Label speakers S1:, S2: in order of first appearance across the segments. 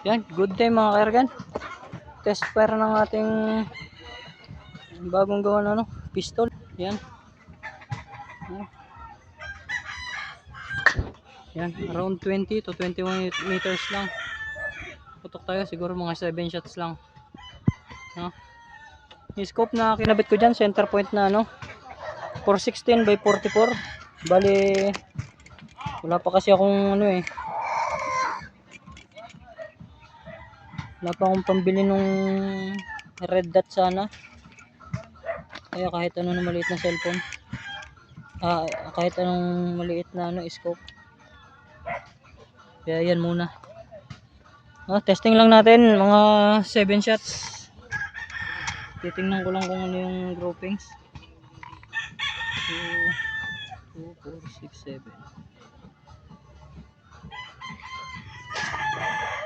S1: Yan, good day mga kaergan. Test fire ng ating bagong gawa na pistol. Yan. Yan, around 20 to 21 meters lang. Putok tayo, siguro mga 7 shots lang. Yung scope na kinabit ko dyan, center point na 416 by 44. Bali, wala pa kasi akong wala pa akong pambili nung red dot sana. Kaya kahit ano na maliit na cellphone, kahit anong maliit na scope, kaya yan muna. Testing lang natin mga 7 shots. Titingnan ko lang kung ano yung groupings. 2, 4, 6, 7.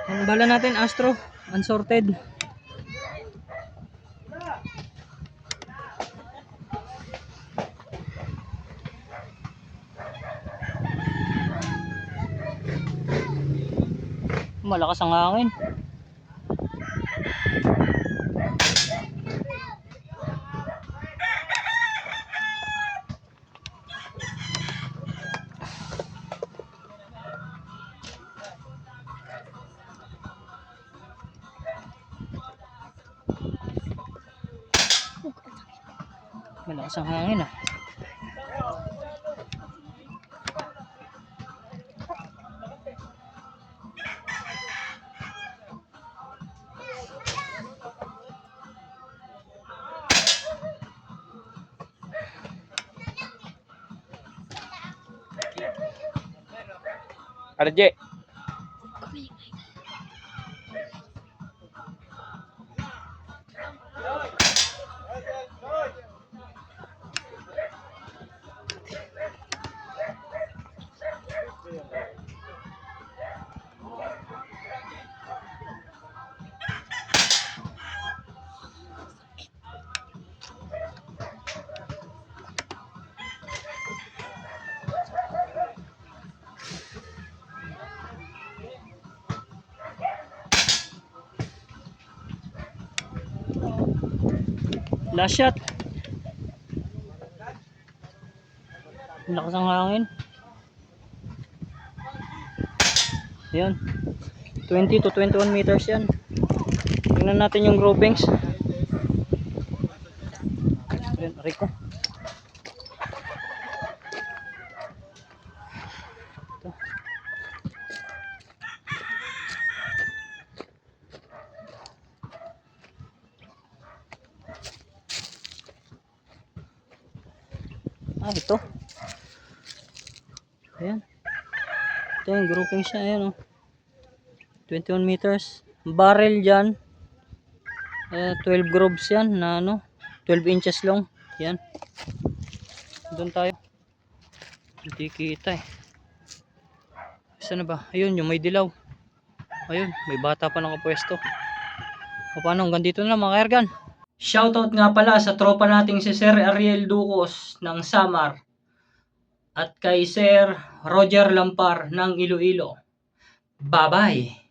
S1: Ang bala natin Astro unsorted. Malakas ang hangin. Malakas ang hangin
S2: RJ.
S1: Last shot. Lakas ang hangin. Ayan, 20 to 21 meters yan. Tingnan natin yung groupings. Ayan, Rico. Ito. Ayan. Ito yung grouping siya. Ayan 21 meters. Barrel dyan. 12 grooves yan na 12 inches long. Yan. Doon tayo. Hindi kita Saan na ba? Ayun, yung may dilaw. Ayun, may bata pa nakapwesto. O paano? Hanggang dito na lang mga kaergan. Shoutout nga pala sa tropa nating si Sir Ariel Ducos ng Samar at kay Sir Roger Lampar ng Iloilo. Bye-bye!